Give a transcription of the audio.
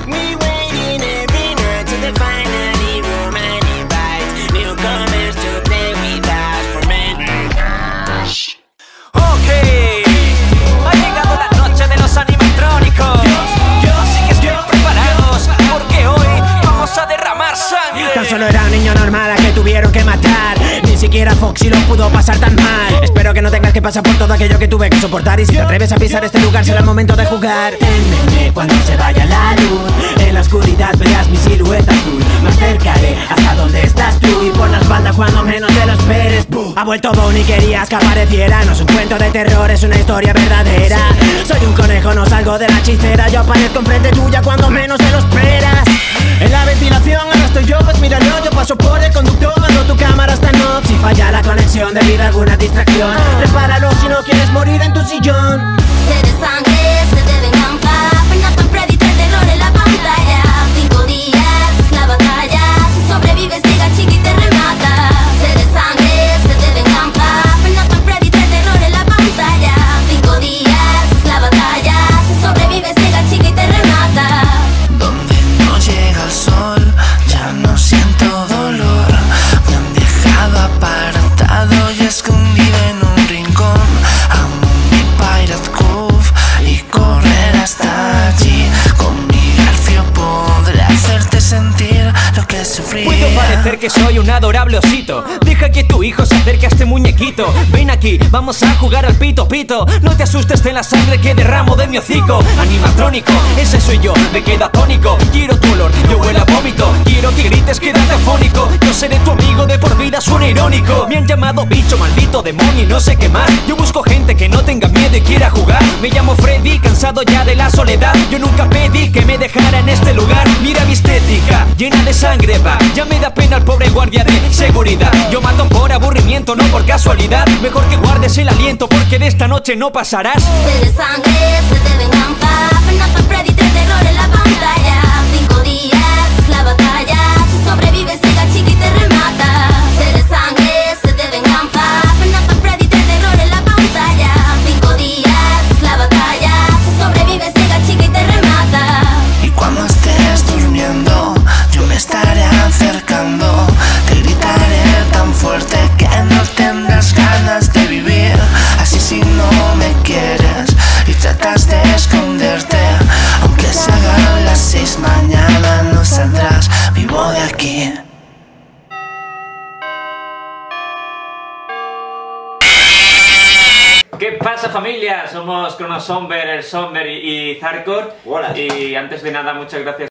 We waiting every night to the finally romantic bites. Newcomers to play with us for many years. Ok, ha llegado la noche de los animatrónicos. Así que estén preparados, porque hoy vamos a derramar sangre. Tan solo era un niño normal a que tuvieron que matar. Ni siquiera Foxy lo pudo pasar tan mal. Espero que no tengas que pasar por todo aquello que tuve que soportar. Y si te atreves a pisar este lugar será el momento de jugar. Témeme cuando se vaya la luz. En la oscuridad verás mi silueta azul. Me acercaré hasta donde estás tú. Y por la espalda cuando menos te lo esperes. Ha vuelto Bonnie, querías que apareciera. No es un cuento de terror, es una historia verdadera. Soy un conejo, no salgo de la chistera. Yo aparezco enfrente tuya cuando menos te lo esperas. En la ventilación ahora estoy yo, pues míralo. Yo paso por el conductor cuando tu cámara está en off. Si falla la conexión debido a alguna distracción, repáralo si no quieres morir en tu sillón. Sed de sangre, sed de venganza. Fernando Freddy, el terror en la pantalla. 5 días es la batalla. Si sobrevives llega chica y te remata. Sed de sangre, sed de venganza. Fernando Freddy, el terror en la pantalla. 5 días es la batalla. Si sobrevives llega chica y te remata. Donde no llega el sol, ya no siento dolor. Me han dejado apartado y escondido en un rincón. Amo mi Pirate Cove y correr hasta allí. Con mi garfio podré hacerte sentir lo que sufrí. Puedo parecer que soy un adorable osito. Deja que tu hijo se acerque a este muñequito. Ven aquí, vamos a jugar al pito pito. No te asustes de la sangre que derramo de mi hocico. Animatrónico, ese soy yo, me queda tónico. Quiero tu olor, yo huelo a vómito. Quiero que grites, quédate afónico. Yo seré tu amigo de por vida, suena irónico. Me han llamado bicho, maldito, demonio y no sé qué más. Yo busco gente que no tenga miedo y quiera jugar. Me llamo Freddy, cansado ya de la soledad. Yo nunca pedí que me dejara en este lugar. Mira mi estética, llena de sangre va. Ya me da pena el pobre guardia de seguridad. Yo mato por aburrimiento, no por casualidad. Mejor que guardes el aliento porque de esta noche no pasarás. Sed de sangre, sed de venganza. Fernando Freddy, el terror en la pantalla. 5 días es la batalla. Si sobrevives llega chica y te remata. Sed de sangre, sed de venganza. Fernando Freddy, el terror en la pantalla. 5 días es la batalla. Si sobrevives llega chica y te remata. Y cuando estés durmiendo, yo me estaré acercando. Te gritaré tan fuerte que no tendrás ganas de vivir. Así si no me quieres y tratas de esconderte, aunque se hagan las 6 mañana no saldrás vivo de aquí. ¿Qué pasa, familia? Somos Cronosomber, el Somber y Zarkor. Hola. Y antes de nada, muchas gracias